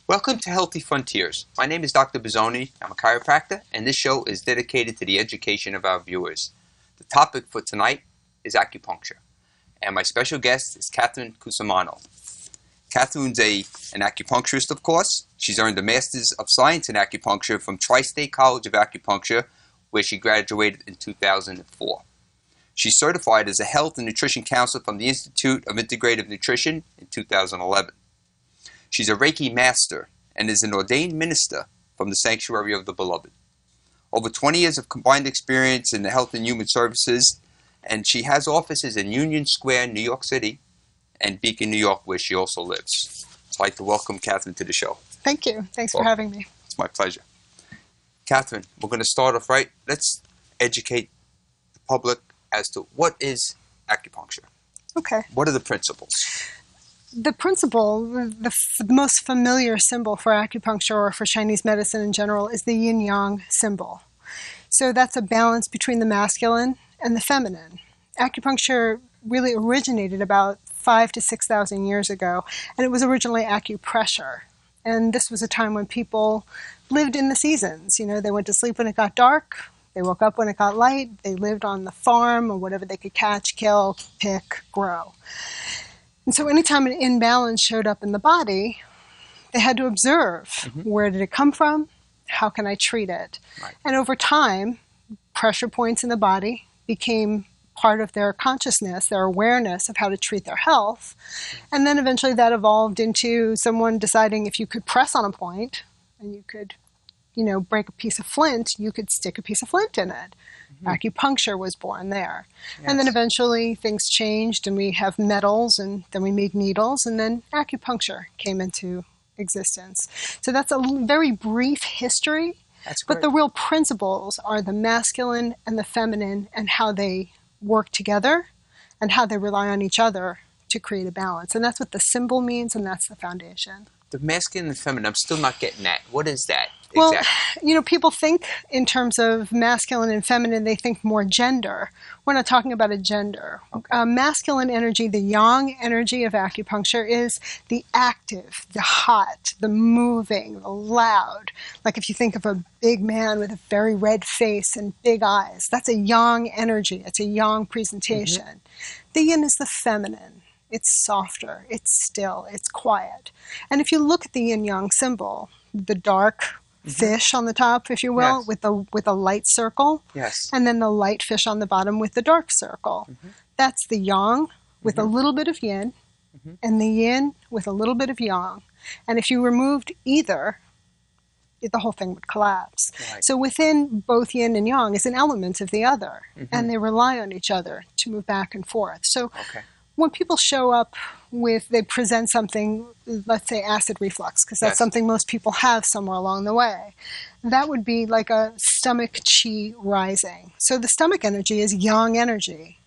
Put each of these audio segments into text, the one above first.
Welcome to Healthy Frontiers. My name is Dr. Bisogni. I'm a chiropractor, and this show is dedicated to the education of our viewers. The topic for tonight is acupuncture, and my special guest is Catherine Cusumano. Catherine's an acupuncturist, of course. She's earned a Master's of Science in Acupuncture from Tri-State College of Acupuncture, where she graduated in 2004. She's certified as a health and nutrition counselor from the Institute of Integrative Nutrition in 2011. She's a Reiki master and is an ordained minister from the Sanctuary of the Beloved. Over 20 years of combined experience in the health and human services, and she has offices in Union Square, New York City, and Beacon, New York, where she also lives. I'd like to welcome Catherine to the show. Thank you. Thanks for having me. It's my pleasure. Catherine, we're going to start off right. Let's educate the public as to what is acupuncture. Okay. What are the principles? The principle, the most familiar symbol for acupuncture or for Chinese medicine in general is the yin-yang symbol. So that's a balance between the masculine and the feminine. Acupuncture really originated about 5,000 to 6,000 years ago, and it was originally acupressure. And this was a time when people lived in the seasons. You know, they went to sleep when it got dark, they woke up when it got light, they lived on the farm or whatever they could catch, kill, pick, grow. And so anytime an imbalance showed up in the body, they had to observe, where did it come from? How can I treat it? Right. And over time, pressure points in the body became part of their consciousness, their awareness of how to treat their health. And then eventually that evolved into someone deciding if you could press on a point and you could, break a piece of flint, you could stick a piece of flint in it. Acupuncture was born there. Yes. And then eventually things changed and we have metals and then we made needles and then acupuncture came into existence. So that's a very brief history. That's great. But the real principles are the masculine and the feminine and how they work together and how they rely on each other to create a balance. And that's what the symbol means, and that's the foundation. The masculine and feminine, I'm still not getting that. What is that Well, exactly? People think in terms of masculine and feminine, they think more gender. We're not talking about a gender. Okay. Masculine energy, the yang energy of acupuncture is the active, the hot, the moving, the loud. Like if you think of a big man with a very red face and big eyes, that's a yang energy. It's a yang presentation. The yin is the feminine. It's softer, it's still, it's quiet. And if you look at the yin-yang symbol, the dark fish on the top, if you will, Yes. with a light circle, Yes. and then the light fish on the bottom with the dark circle. That's the yang with a little bit of yin, and the yin with a little bit of yang. And if you removed either, the whole thing would collapse. Right. So within both yin and yang is an element of the other, and they rely on each other to move back and forth. So Okay. when people show up they present something, let's say acid reflux, because that's Yes. something most people have somewhere along the way. That would be like a stomach chi rising. So the stomach energy is yang energy,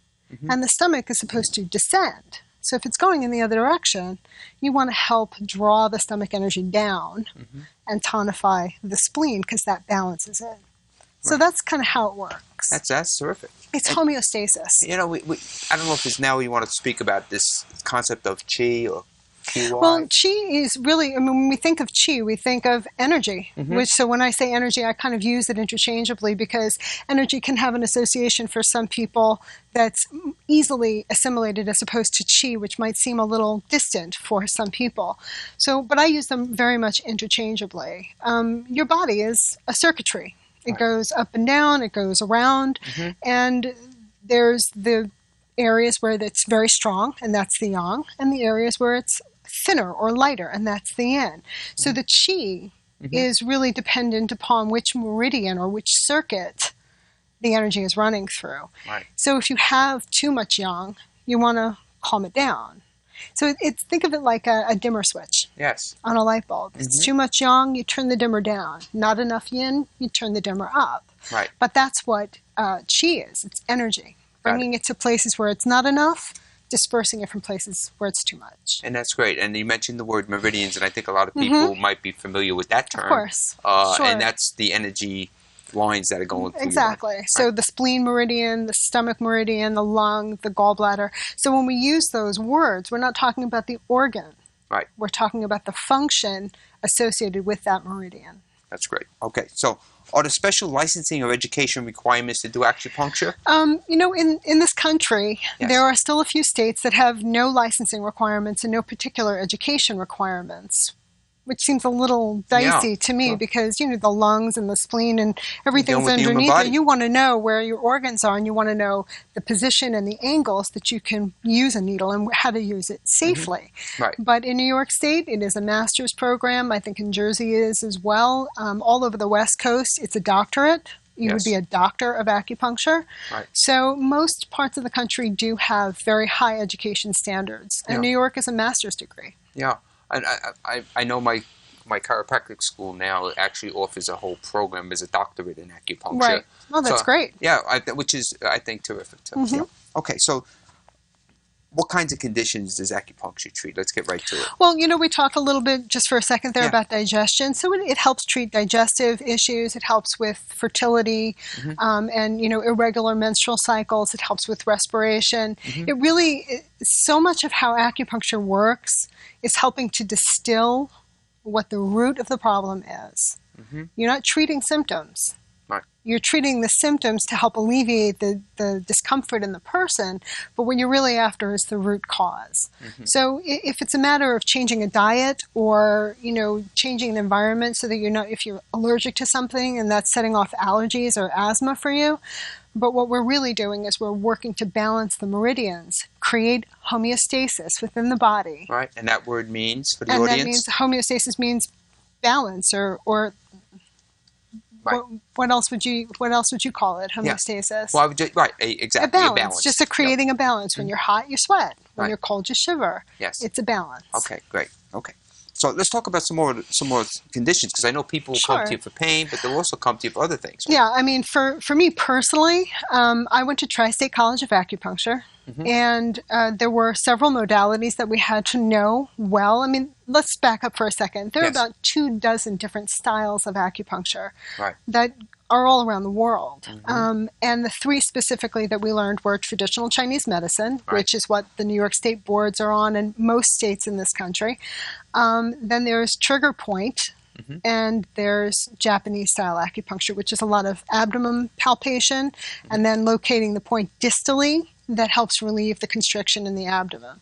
and the stomach is supposed to descend. So if it's going in the other direction, you want to help draw the stomach energy down and tonify the spleen, because that balances it. So that's kind of how it works. That's terrific. It's homeostasis. You know, we I don't know if it's now you want to speak about this concept of chi or qi. Well, chi is really, when we think of chi, we think of energy. So when I say energy, I kind of use it interchangeably because energy can have an association for some people that's easily assimilated as opposed to chi, which might seem a little distant for some people. So, but I use them very much interchangeably. Your body is a circuitry. It goes up and down, it goes around, and there's the areas where it's very strong, and that's the yang, and the areas where it's thinner or lighter, and that's the yin. So the chi is really dependent upon which meridian or which circuit the energy is running through. Right. So if you have too much yang, you want to calm it down. So think of it like a dimmer switch. Yes. On a light bulb. If it's too much yang, you turn the dimmer down. Not enough yin, you turn the dimmer up. Right. But that's what chi is. It's energy. Bringing it to places where it's not enough, dispersing it from places where it's too much. And that's great. And you mentioned the word meridians, and I think a lot of people might be familiar with that term. Of course. Sure. And that's the energy lines that are going through. Exactly. So the spleen meridian, the stomach meridian, the lung, the gallbladder. So when we use those words, we're not talking about the organ. Right. We're talking about the function associated with that meridian. That's great. Okay, so are there special licensing or education requirements to do acupuncture? In this country, Yes. there are still a few states that have no licensing requirements and no particular education requirements, which seems a little dicey to me because, the lungs and the spleen and everything's underneath there. You want to know where your organs are, and you want to know the position and the angles that you can use a needle and how to use it safely. Right. But in New York State, it is a master's program. I think in Jersey it is as well. All over the West Coast, it's a doctorate. You would be a doctor of acupuncture. Right. So most parts of the country do have very high education standards. And New York is a master's degree. Yeah. I know my chiropractic school now actually offers a whole program as a doctorate in acupuncture. Right. Oh, that's great. Yeah, which is, I think, terrific. So, Okay, so what kinds of conditions does acupuncture treat? Let's get right to it. Well, we talked a little bit just for a second there about digestion. So it helps treat digestive issues. It helps with fertility and, irregular menstrual cycles. It helps with respiration. It really, so much of how acupuncture works is helping to distill what the root of the problem is. You're not treating symptoms. Right. You're treating the symptoms to help alleviate the discomfort in the person, but what you're really after is the root cause. So if it's a matter of changing a diet or, changing an environment so that if you're allergic to something and that's setting off allergies or asthma for you, but what we're really doing is we're working to balance the meridians, create homeostasis within the body. Right, and that word means for the audience? And that means homeostasis means balance or Right. What else would you call it? Homeostasis. Well, exactly. A balance. Just creating a balance. When you're hot, you sweat. When you're cold, you shiver. Yes. It's a balance. Okay, great. Okay. So let's talk about some more conditions, because I know people will come to you for pain, but they'll also come to you for other things. Right? Yeah, I mean, for me personally, I went to Tri-State College of Acupuncture, and there were several modalities that we had to know well. I mean, let's back up for a second. There are about 24 different styles of acupuncture that are all around the world. And the three specifically that we learned were traditional Chinese medicine, which is what the New York State boards are on and most states in this country. Then there's trigger point, and there's Japanese style acupuncture, which is a lot of abdomen palpation and then locating the point distally that helps relieve the constriction in the abdomen.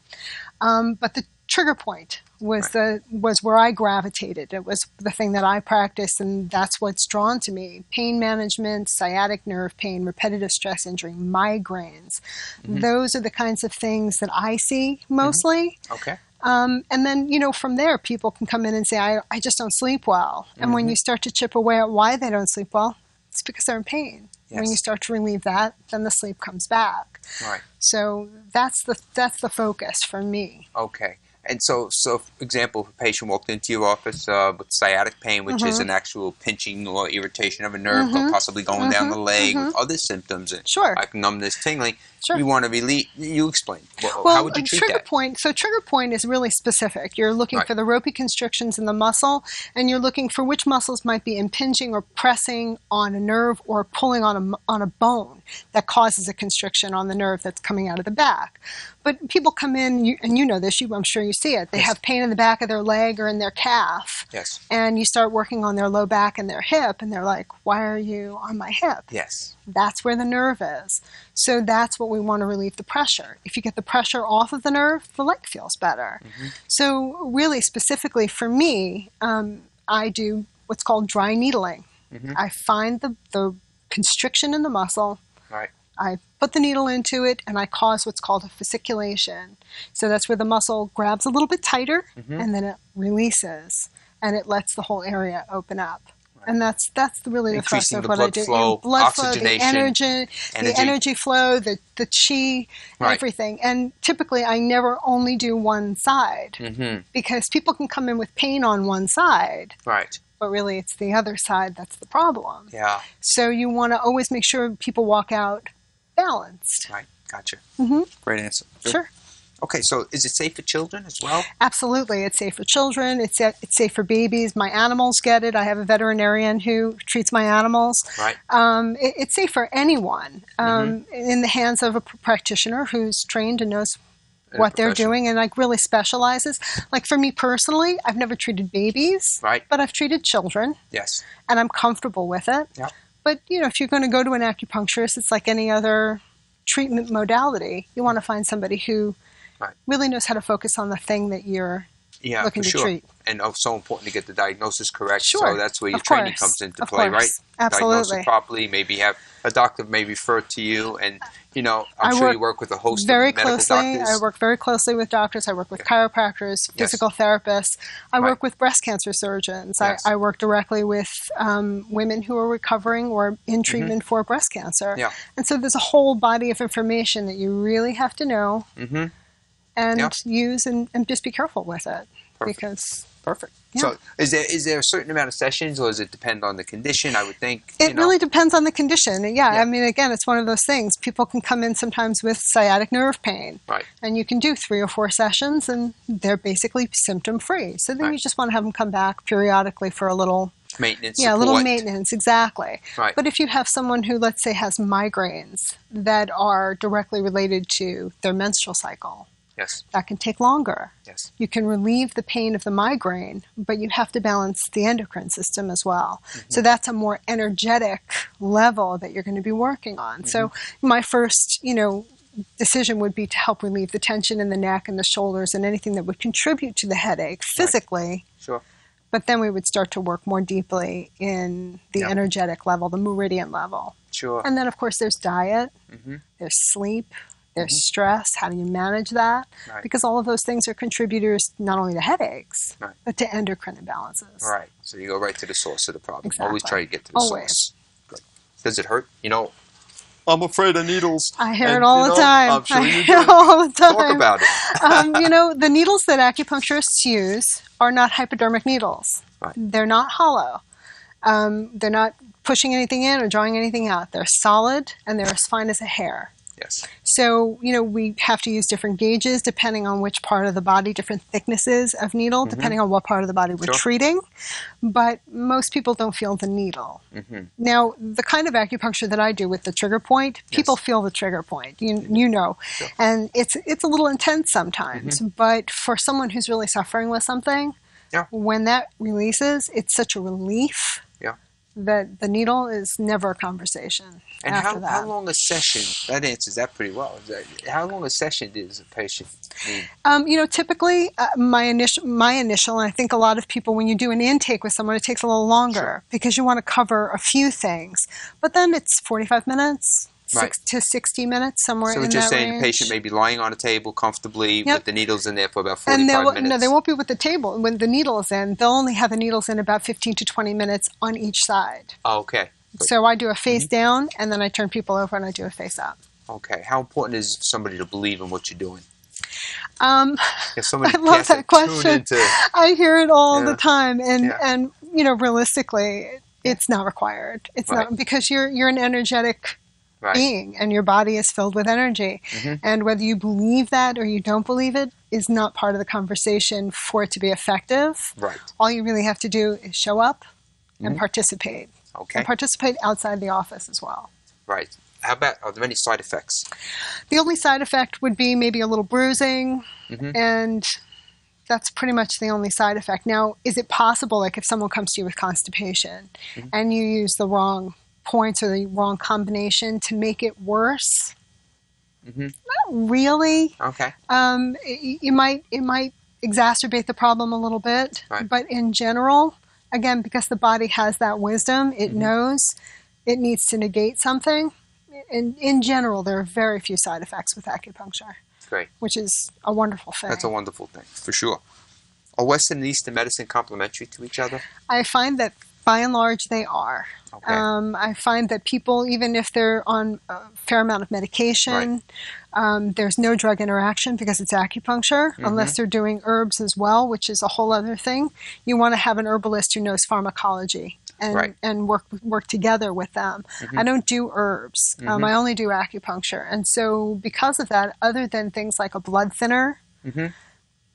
But the trigger point was where I gravitated. It was the thing that I practiced, and that's what's drawn to me. Pain management, sciatic nerve pain, repetitive stress injury, migraines. Those are the kinds of things that I see mostly. Okay. And then, from there, people can come in and say, I just don't sleep well. And when you start to chip away at why they don't sleep well, it's because they're in pain. When you start to relieve that, then the sleep comes back. Right. So that's the focus for me. Okay. And so for example, if a patient walked into your office with sciatic pain, which is an actual pinching or irritation of a nerve, or possibly going down the leg with other symptoms, like numbness, tingling, you want to relieve. You explain. Well, how would you treat that? Trigger point is really specific. You're looking for the ropey constrictions in the muscle, and you're looking for which muscles might be impinging or pressing on a nerve or pulling on a bone that causes a constriction on the nerve that's coming out of the back. But people come in, and you know this, I'm sure you see it. They have pain in the back of their leg or in their calf. Yes. And you start working on their low back and their hip, and they're like, why are you on my hip? Yes. That's where the nerve is. So that's what we want to relieve the pressure. If you get the pressure off of the nerve, the leg feels better. So really specifically for me, I do what's called dry needling. I find the constriction in the muscle. Right. I put the needle into it, and I cause what's called a fasciculation. So that's where the muscle grabs a little bit tighter, and then it releases, and it lets the whole area open up. And that's really the thrust of what I do. Blood flow, the energy flow, the chi, everything. And typically, I never only do one side because people can come in with pain on one side. Right. But really, it's the other side that's the problem. Yeah. So you want to always make sure people walk out balanced. Right. Gotcha. Great answer. Good. Sure. Okay, so is it safe for children as well? Absolutely. It's safe for children. It's safe for babies. My animals get it. I have a veterinarian who treats my animals. Right. It's safe for anyone in the hands of a practitioner who's trained and knows what they're doing and like really specializes. Like for me personally, I've never treated babies, but I've treated children. Yes. And I'm comfortable with it. Yeah. But, you know, if you're going to go to an acupuncturist, it's like any other treatment modality. You want to find somebody who really knows how to focus on the thing that you're looking to treat. And it's so important to get the diagnosis correct. Sure. So that's where your training comes into play, right? Absolutely. Diagnose it properly. Maybe have a doctor may refer to you. And, you know, I'm sure you work with a host of medical doctors. I work very closely with doctors. I work with chiropractors, physical therapists. I work with breast cancer surgeons. Yes. I work directly with women who are recovering or in treatment for breast cancer. Yeah. And so there's a whole body of information that you really have to know and use and just be careful with it. Perfect. So is there a certain amount of sessions, or does it depend on the condition? I would think it really depends on the condition. I mean, again, it's one of those things. People can come in sometimes with sciatic nerve pain, and you can do 3 or 4 sessions, and they're basically symptom free. So then you just want to have them come back periodically for a little maintenance. Yeah, a little maintenance, exactly. Right. But if you have someone who, let's say, has migraines that are directly related to their menstrual cycle. Yes. That can take longer. Yes. You can relieve the pain of the migraine, but you have to balance the endocrine system as well. So that's a more energetic level that you're going to be working on. So my first, decision would be to help relieve the tension in the neck and the shoulders and anything that would contribute to the headache physically. Sure. But then we would start to work more deeply in the energetic level, the meridian level. Sure. And then, of course, there's diet, there's sleep, there's stress. How do you manage that? Because all of those things are contributors not only to headaches, but to endocrine imbalances. Right. So you go right to the source of the problem. Exactly. Always try to get to the source. Good. Does it hurt? I'm afraid of needles. I hear it all the time. I'm sure you do. All the time. Talk about it. The needles that acupuncturists use are not hypodermic needles. Right. They're not hollow. They're not pushing anything in or drawing anything out. They're solid and they're as fine as a hair. Yes. So, we have to use different gauges depending on which part of the body, different thicknesses of needle, depending on what part of the body we're treating. But most people don't feel the needle. Now, the kind of acupuncture that I do with the trigger point, people feel the trigger point, Sure. And it's a little intense sometimes. But for someone who's really suffering with something, when that releases, it's such a relief. That the needle is never a conversation. And after that. How long a session? That answers that pretty well. How long a session does a patient need? Typically my initial, and I think a lot of people, when you do an intake with someone, it takes a little longer because you want to cover a few things. But then it's 45 minutes. 6 to 60 minutes, somewhere in that range. So what you're saying, the patient may be lying on a table comfortably with the needles in there for about 45 minutes? No, they won't be with the table. When the needle is in, they'll only have the needles in about 15 to 20 minutes on each side. Oh, okay. So I do a face down, and then I turn people over and I do a face up. Okay. How important is somebody to believe in what you're doing? I love that question. I hear it all the time, and realistically, it's not required. It's not, because you're an energetic being, and your body is filled with energy. And whether you believe that or you don't believe it is not part of the conversation for it to be effective. Right. All you really have to do is show up and participate. Okay. And participate outside the office as well. Right. How about, are there any side effects? The only side effect would be maybe a little bruising, and that's pretty much the only side effect. Now, is it possible, like if someone comes to you with constipation and you use the wrong points or the wrong combination to make it worse? Not really. Okay. It might exacerbate the problem a little bit, but in general, again, because the body has that wisdom, it knows it needs to negate something. And in general, there are very few side effects with acupuncture. Great. Which is a wonderful thing. That's a wonderful thing, for sure. Are Western and Eastern medicine complementary to each other? I find that by and large they are. Okay. I find that people, even if they're on a fair amount of medication, there's no drug interaction because it's acupuncture, unless they're doing herbs as well, which is a whole other thing. You want to have an herbalist who knows pharmacology and work together with them. I don't do herbs. I only do acupuncture. And so because of that, other than things like a blood thinner,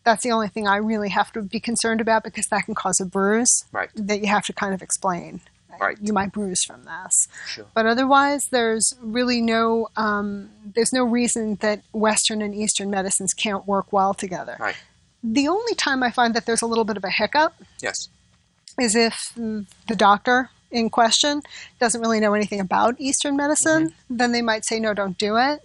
that's the only thing I really have to be concerned about, because that can cause a bruise that you have to kind of explain. Right. You might bruise from this. Sure. But otherwise, there's really there's no reason that Western and Eastern medicines can't work well together. Right. The only time I find that there's a little bit of a hiccup Yes. is if the doctor in question doesn't really know anything about Eastern medicine, then they might say, no, don't do it,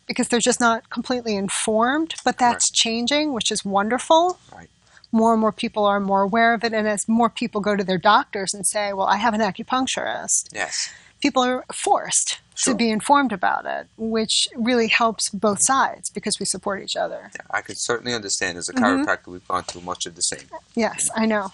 because they're just not completely informed. But that's changing, which is wonderful. Right. More and more people are more aware of it, and as more people go to their doctors and say, well, I have an acupuncturist, Yes. people are forced to be informed about it, which really helps both sides because we support each other. Yeah, I could certainly understand. As a chiropractor, we've gone through much of the same. Yes, I know.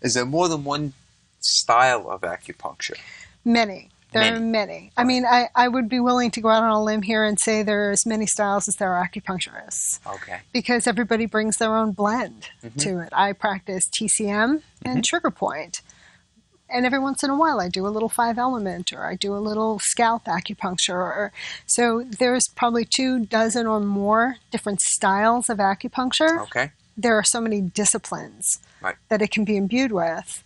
Is there more than one style of acupuncture? Many. There are many. I mean, I would be willing to go out on a limb here and say there are as many styles as there are acupuncturists. Okay. Because everybody brings their own blend to it. I practice TCM and trigger point. And every once in a while I do a little 5-element, or I do a little scalp acupuncture. So there's probably 24 or more different styles of acupuncture. Okay. There are so many disciplines that it can be imbued with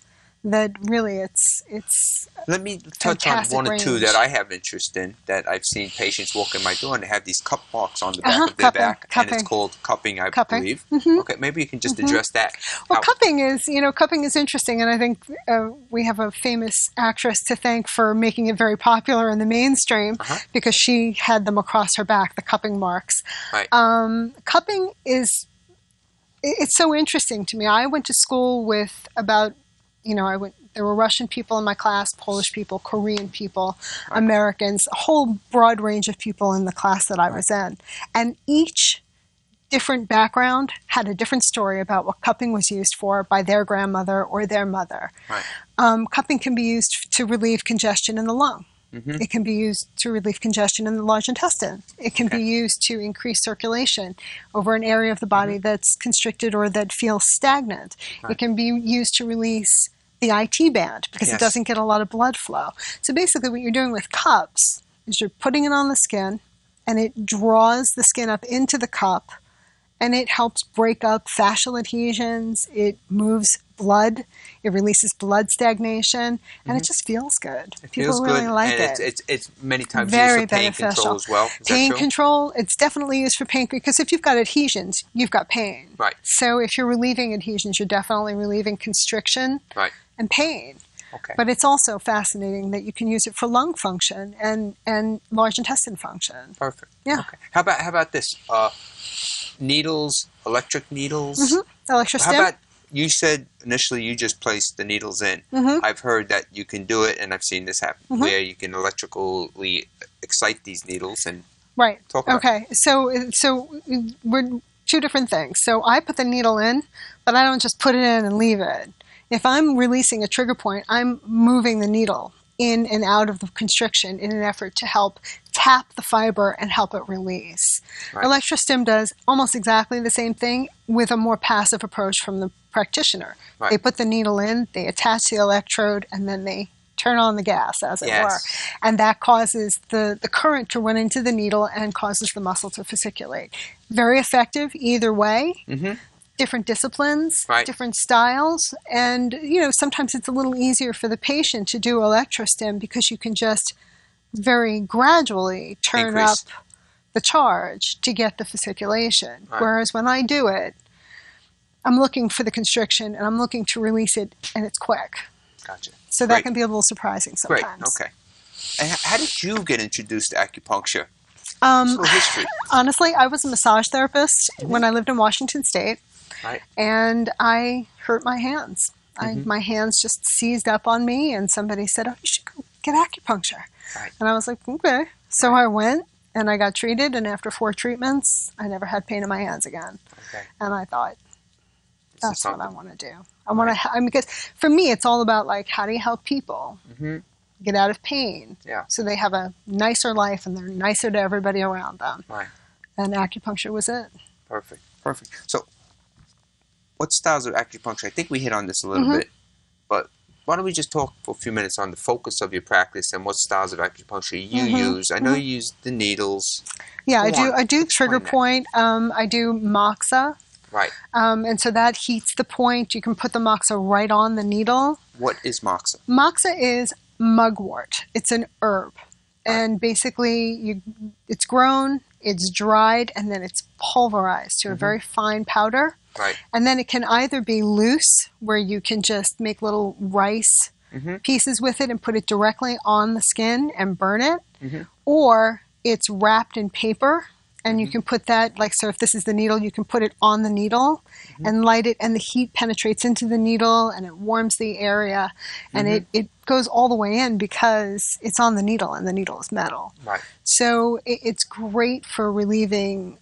that really it's Let me touch on one or two that I have interest in that I've seen patients walk in my door and they have these cup marks on the back of their back, and it's called cupping, I believe. Okay, maybe you can just address that. Well, cupping is interesting, and I think we have a famous actress to thank for making it very popular in the mainstream because she had them across her back, the cupping marks. Right. Cupping it's so interesting to me. I went to school with about there were Russian people in my class, Polish people, Korean people, Americans, a whole broad range of people in the class that I was in. And each different background had a different story about what cupping was used for by their grandmother or their mother. Right. Cupping can be used to relieve congestion in the lung. It can be used to relieve congestion in the large intestine. It can be used to increase circulation over an area of the body that's constricted or that feels stagnant. It can be used to release the IT band because it doesn't get a lot of blood flow. So basically what you're doing with cups is you're putting it on the skin, and it draws the skin up into the cup, and it helps break up fascial adhesions. It moves blood. It releases blood stagnation, and it just feels good. People really like it. It's many times very used for pain control as well. Is pain that true? control, it's definitely used for pain because if you've got adhesions, you've got pain. Right. So if you're relieving adhesions, you're definitely relieving constriction and pain. Okay. But it's also fascinating that you can use it for lung function and large intestine function. Perfect. Yeah. Okay. How about this? Needles, electric needles. Electrostim. How about, you said initially you just placed the needles in. I've heard that you can do it, and I've seen this happen, where you can electrically excite these needles and talk about it. So we're two different things. So I put the needle in, but I don't just put it in and leave it. If I'm releasing a trigger point, I'm moving the needle in and out of the constriction in an effort to help tap the fiber and help it release. Right. Electrostim does almost exactly the same thing with a more passive approach from the practitioner. Right. They put the needle in, they attach the electrode, and then they turn on the gas, as it were. And that causes the current to run into the needle and causes the muscle to fasciculate. Very effective either way. Different disciplines, different styles, and sometimes it's a little easier for the patient to do electrostim because you can just very gradually turn up the charge to get the fasciculation. Whereas when I do it, I'm looking for the constriction and I'm looking to release it, and it's quick. Gotcha. So that can be a little surprising sometimes. Great. Okay. And how did you get introduced to acupuncture? A little history. Honestly, I was a massage therapist when I lived in Washington State. And I hurt my hands. My hands just seized up on me, and somebody said, "Oh, you should go get acupuncture." And I was like, "Okay." So I went and I got treated, and after 4 treatments, I never had pain in my hands again. And I thought, that's what I want to do. I want to, because for me, it's all about how do you help people get out of pain, so they have a nicer life and they're nicer to everybody around them. And acupuncture was it. Perfect. So, what styles of acupuncture? I think we hit on this a little bit, but why don't we just talk for a few minutes on the focus of your practice and what styles of acupuncture you use? I know you use the needles. Yeah, I do trigger point. I do Moxa. Right. And so that heats the point. You can put the Moxa right on the needle. What is Moxa? Moxa is mugwort. It's an herb. Right. And basically, it's grown, it's dried, and then it's pulverized to a very fine powder. Right. And then it can either be loose, where you can just make little rice pieces with it and put it directly on the skin and burn it, or it's wrapped in paper. And you can put that, like, so if this is the needle, you can put it on the needle and light it, and the heat penetrates into the needle and it warms the area. And it goes all the way in because it's on the needle and the needle is metal. Right. So it's great for relieving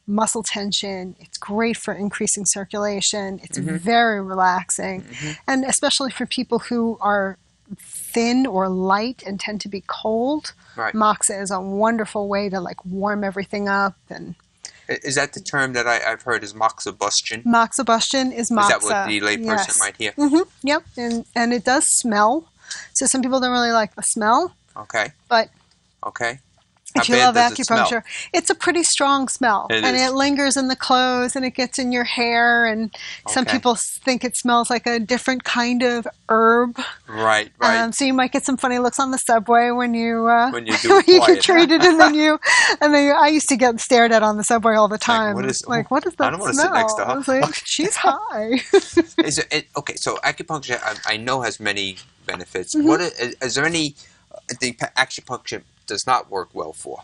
muscle tension. It's great for increasing circulation. It's very relaxing. And especially for people who are thin or light and tend to be cold, Right. Moxa is a wonderful way to like warm everything up. And is that the term that I've heard is moxibustion? Moxibustion is Moxa. Is that what the layperson might hear? Yep, and it does smell. So some people don't really like the smell. Okay. But okay. if you love acupuncture, it's a pretty strong smell. It and is. it lingers in the clothes and it gets in your hair. And some people think it smells like a different kind of herb. Right, right. So you might get some funny looks on the subway when you do when it you quiet. get treated, and then I used to get stared at on the subway all the time. What is that I don't want to smell? sit next to her. I was like, she's high. Okay, so acupuncture I know has many benefits. What is there any thing acupuncture does not work well for?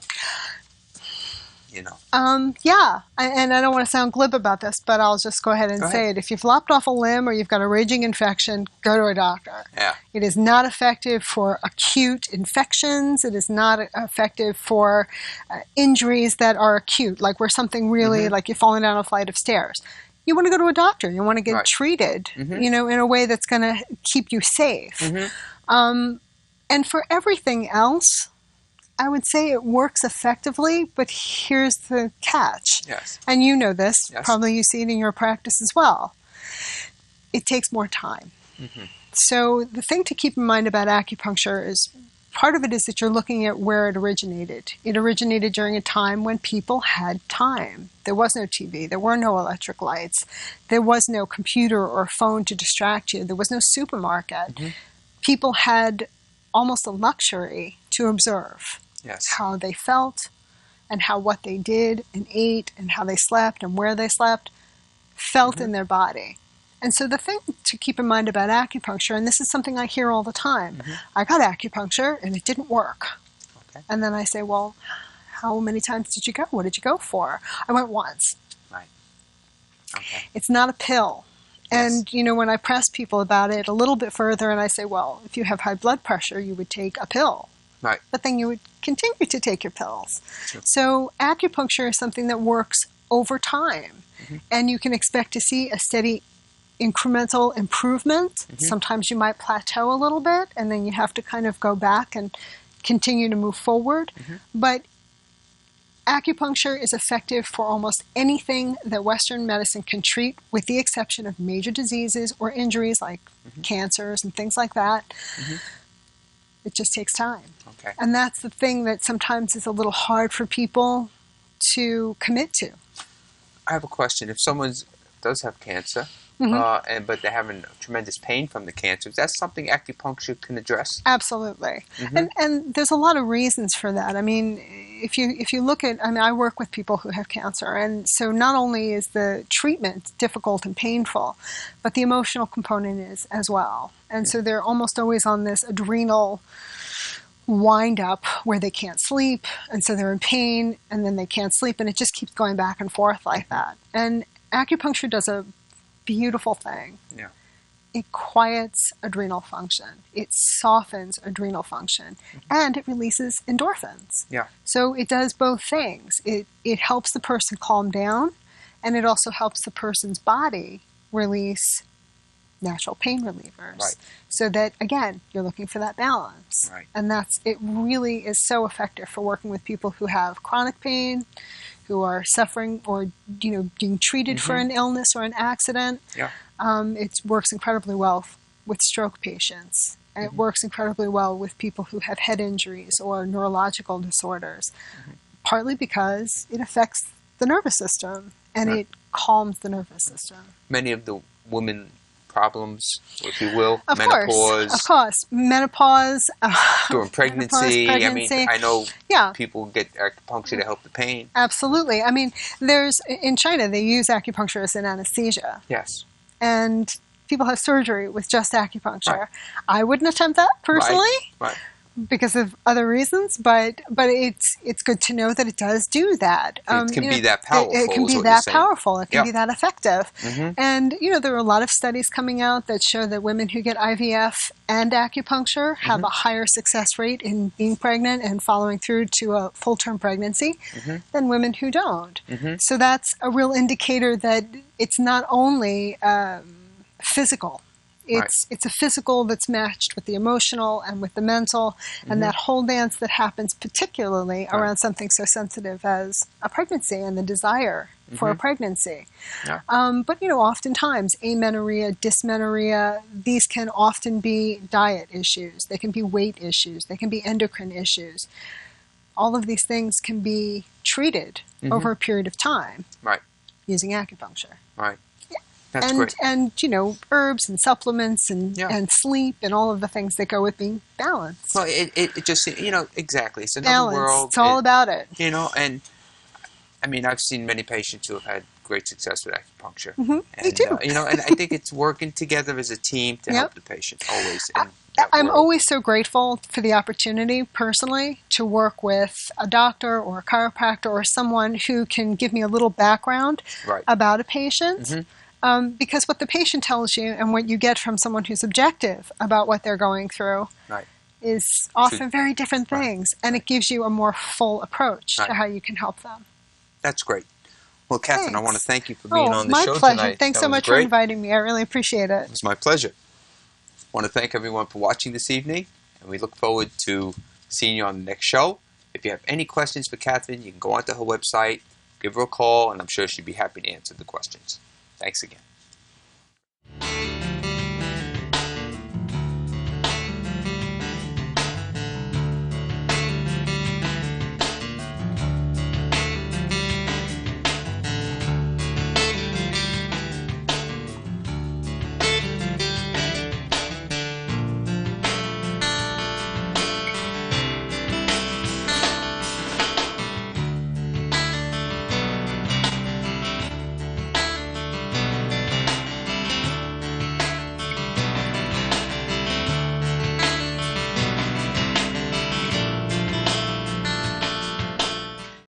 Yeah, and I don't want to sound glib about this, but I'll just go ahead and say it. If you've lopped off a limb or you've got a raging infection, go to a doctor. Yeah. It is not effective for acute infections. It is not effective for injuries that are acute, like where something really, like you're falling down a flight of stairs. You want to go to a doctor. You want to get treated, in a way that's going to keep you safe. And for everything else, I would say it works effectively, but here's the catch. Yes. And you know this. Yes. Probably you see it in your practice as well. It takes more time. So the thing to keep in mind about acupuncture is part of it is that you're looking at where it originated. It originated during a time when people had time. There was no TV. There were no electric lights. There was no computer or phone to distract you. There was no supermarket. People had almost a luxury to observe how they felt and how what they did and ate and how they slept and where they slept felt in their body. And so the thing to keep in mind about acupuncture, and this is something I hear all the time, I got acupuncture and it didn't work. And then I say, well, how many times did you go? What did you go for? I went once. Right. Okay. It's not a pill. And, when I press people about it a little bit further and I say, well, if you have high blood pressure, you would take a pill. Right. But then you would continue to take your pills. So acupuncture is something that works over time. And you can expect to see a steady incremental improvement. Sometimes you might plateau a little bit, and then you have to kind of go back and continue to move forward. But acupuncture is effective for almost anything that Western medicine can treat, with the exception of major diseases or injuries like cancers and things like that. It just takes time. Okay. And that's the thing that sometimes is a little hard for people to commit to. I have a question. If someone does have cancer, but they're having tremendous pain from the cancer, is that something acupuncture can address? Absolutely. And there's a lot of reasons for that. I mean, if you look at, I work with people who have cancer, and so not only is the treatment difficult and painful, but the emotional component is as well. And so they're almost always on this adrenal wind up where they can't sleep, and so they're in pain, and then they can't sleep, and it just keeps going back and forth like that. And acupuncture does a beautiful thing. Yeah. It quiets adrenal function. It softens adrenal function, and it releases endorphins. Yeah. So it does both things. It helps the person calm down, and it also helps the person's body release natural pain relievers. Right. So that, again, you're looking for that balance. Right. And it really is so effective for working with people who have chronic pain, who are suffering or, being treated for an illness or an accident. Yeah. It works incredibly well with stroke patients. And it works incredibly well with people who have head injuries or neurological disorders, partly because it affects the nervous system, and it calms the nervous system. Many of the women problems, if you will, Of menopause, course, menopause, during pregnancy. I mean, I know people get acupuncture to help the pain. Absolutely. I mean, in China, they use acupuncture as an anesthesia. Yes. And people have surgery with just acupuncture. Right. I wouldn't attempt that personally. Right. Because of other reasons, but it's good to know that it does do that. It can be that powerful. It can be that powerful. It can be that effective. Mm-hmm. And there are a lot of studies coming out that show that women who get IVF and acupuncture have a higher success rate in being pregnant and following through to a full-term pregnancy than women who don't. So that's a real indicator that it's not only physical. It's a physical that's matched with the emotional and with the mental, and that whole dance that happens particularly around something so sensitive as a pregnancy and the desire for a pregnancy. Yeah. But oftentimes amenorrhea, dysmenorrhea, these can often be diet issues. They can be weight issues. They can be endocrine issues. All of these things can be treated over a period of time using acupuncture. Right. That's great. And herbs and supplements and sleep and all of the things that go with being balanced. Well, it just exactly. It's another balance. world. It's all about it. And I mean, I've seen many patients who have had great success with acupuncture. Me too. And I think it's working together as a team to help the patient always. I'm always so grateful for the opportunity, personally, to work with a doctor or a chiropractor or someone who can give me a little background about a patient. Because what the patient tells you and what you get from someone who's objective about what they're going through is often very different things. And it gives you a more full approach to how you can help them. That's great. Well, Catherine, I want to thank you for being on the show tonight. My pleasure. Tonight. Thanks so much for inviting me. I really appreciate it. It was my pleasure. I want to thank everyone for watching this evening, and we look forward to seeing you on the next show. If you have any questions for Catherine, you can go onto her website, give her a call, and I'm sure she'd be happy to answer the questions. Thanks again.